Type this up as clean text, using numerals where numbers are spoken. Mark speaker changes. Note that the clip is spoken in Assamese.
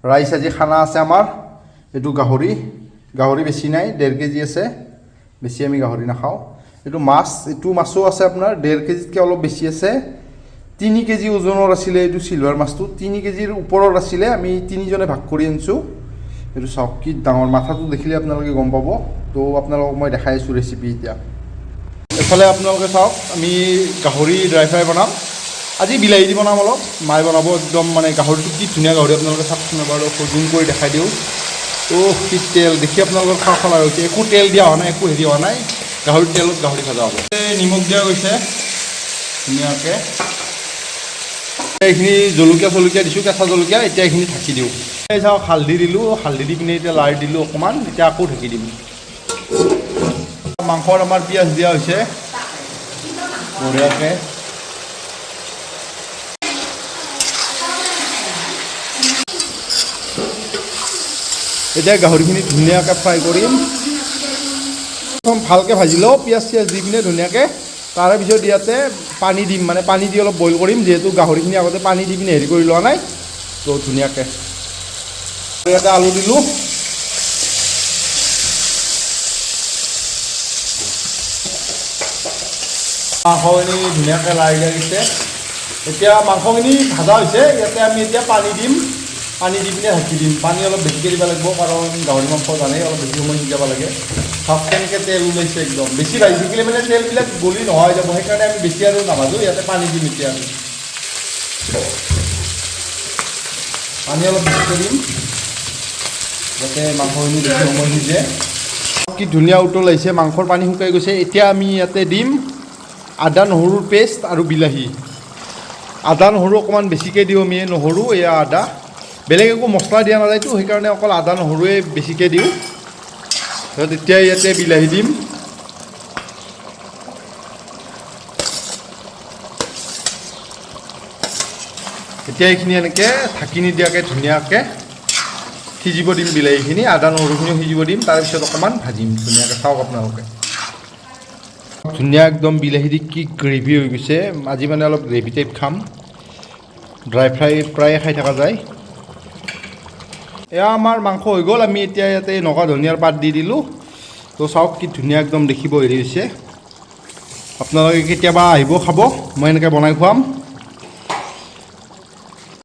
Speaker 1: ৰাইচ আজি খানা আছে আমাৰ এইটো গাহৰি বেছি নাই 1.5 কেজি আছে বেছি আমি গাহৰি নাখাওঁ এইটো মাছো আছে আপোনাৰ 1.5 কেজিতকৈ অলপ বেছি আছে 3 কেজি ওজনৰ আছিলে এইটো সিলভাৰ মাছটো 3 কেজিৰ ওপৰত আছিলে আমি তিনিজনে ভাগ কৰি আনিছোঁ এইটো চাওক কি ডাঙৰ মাথাটো দেখিলে আপোনালোকে গম পাব তো আপোনালোকক মই দেখাই আছোঁ ৰেচিপি এতিয়া এফালে আপোনালোকে চাওক আমি গাহৰি ড্ৰাই ফ্ৰাই বনাম আজি বিলাহী দি বনাম অলপ মায়ে বনাব একদম মানে গাহৰিটো কি ধুনীয়া গাহৰি আপোনালোকে চাওকচোন এবাৰ জুম কৰি দেখাই দিওঁ কি তেল দেখি আপোনালোকৰ খাওঁ লাগা হৈছে একো তেল দিয়া হোৱা নাই একো হেৰি হোৱা নাই গাহৰিৰ তেলত গাহৰি ভাজা হ'ব নিমখ দিয়া গৈছে ধুনীয়াকৈ এইখিনি জলকীয়া দিছোঁ কেঁচা জলকীয়া এতিয়া এইখিনি ঢাকি দিওঁ এই চাওক হালধি দিলোঁ হালধি দি কিনে এতিয়া লাৰি দিলোঁ অকণমান এতিয়া আকৌ ঢাকি দিম মাংসত আমাৰ পিঁয়াজ দিয়া হৈছে বঢ়িয়াকৈ এতিয়া গাহৰিখিনি ধুনীয়াকৈ ফ্ৰাই কৰিম প্ৰথম ভালকৈ ভাজি লওঁ পিঁয়াজ চিয়াজ দি পিনে ধুনীয়াকৈ তাৰে পিছত ইয়াতে পানী দিম মানে পানী দি অলপ বইল কৰিম যিহেতু গাহৰিখিনি আগতে পানী দি পিনে হেৰি কৰি লোৱা নাই তো ধুনীয়াকৈ ইয়াতে আলু দিলোঁ মাংসখিনি ধুনীয়াকৈ লাৰি লাগিছে এতিয়া মাংসখিনি ভাজা হৈছে ইয়াতে আমি এতিয়া পানী দিম পানী দি পিনে ঢাকি দিম পানী অলপ বেছিকৈ দিব লাগিব কাৰণ গাহৰি মাংস জানেই অলপ বেছি সময় সিজাব লাগে চাওক কেনেকৈ তেল ওলাইছে একদম বেছি ভাজি থাকিলে মানে তেলবিলাক গলি নোহোৱা হৈ যাব সেইকাৰণে আমি বেছি আৰু নাভাজোঁ ইয়াতে পানী দিম এতিয়া আমি পানী অলপ বেছিকৈ দিম যাতে মাংসখিনি বেছি সময় সিজে কি ধুনীয়া উতল আহিছে মাংসৰ পানী শুকাই গৈছে এতিয়া আমি ইয়াতে দিম আদা নহৰুৰ পেষ্ট আৰু বিলাহী আদা নহৰু অকণমান বেছিকৈ দিওঁ আমি নহৰু এয়া আদা বেলেগ একো মছলা দিয়া নাযায়তো সেইকাৰণে অকল আদা নহৰুৱে বেছিকৈ দিওঁ তাৰপিছত এতিয়া ইয়াতে বিলাহী দিম এতিয়া এইখিনি এনেকৈ ঢাকি নিদিয়াকৈ ধুনীয়াকৈ সিজিব দিম বিলাহীখিনি আদা নহৰুখিনিও সিজিব দিম তাৰপিছত অকণমান ভাজিম ধুনীয়াকৈ চাওক আপোনালোকে ধুনীয়া একদম বিলাহী দি কি গ্ৰেভি হৈ গৈছে আজি মানে অলপ গ্ৰেভি টাইপ খাম ড্ৰাই ফ্ৰাই প্ৰায়ে খাই থকা যায় এয়া আমাৰ মাংস হৈ গ'ল আমি এতিয়া ইয়াতে নগা ধনিয়াৰ পাত দি দিলোঁ তো চাওক কি ধুনীয়া একদম দেখিব হেৰি হৈছে আপোনালোকে কেতিয়াবা আহিব খাব মই এনেকৈ বনাই খুৱাম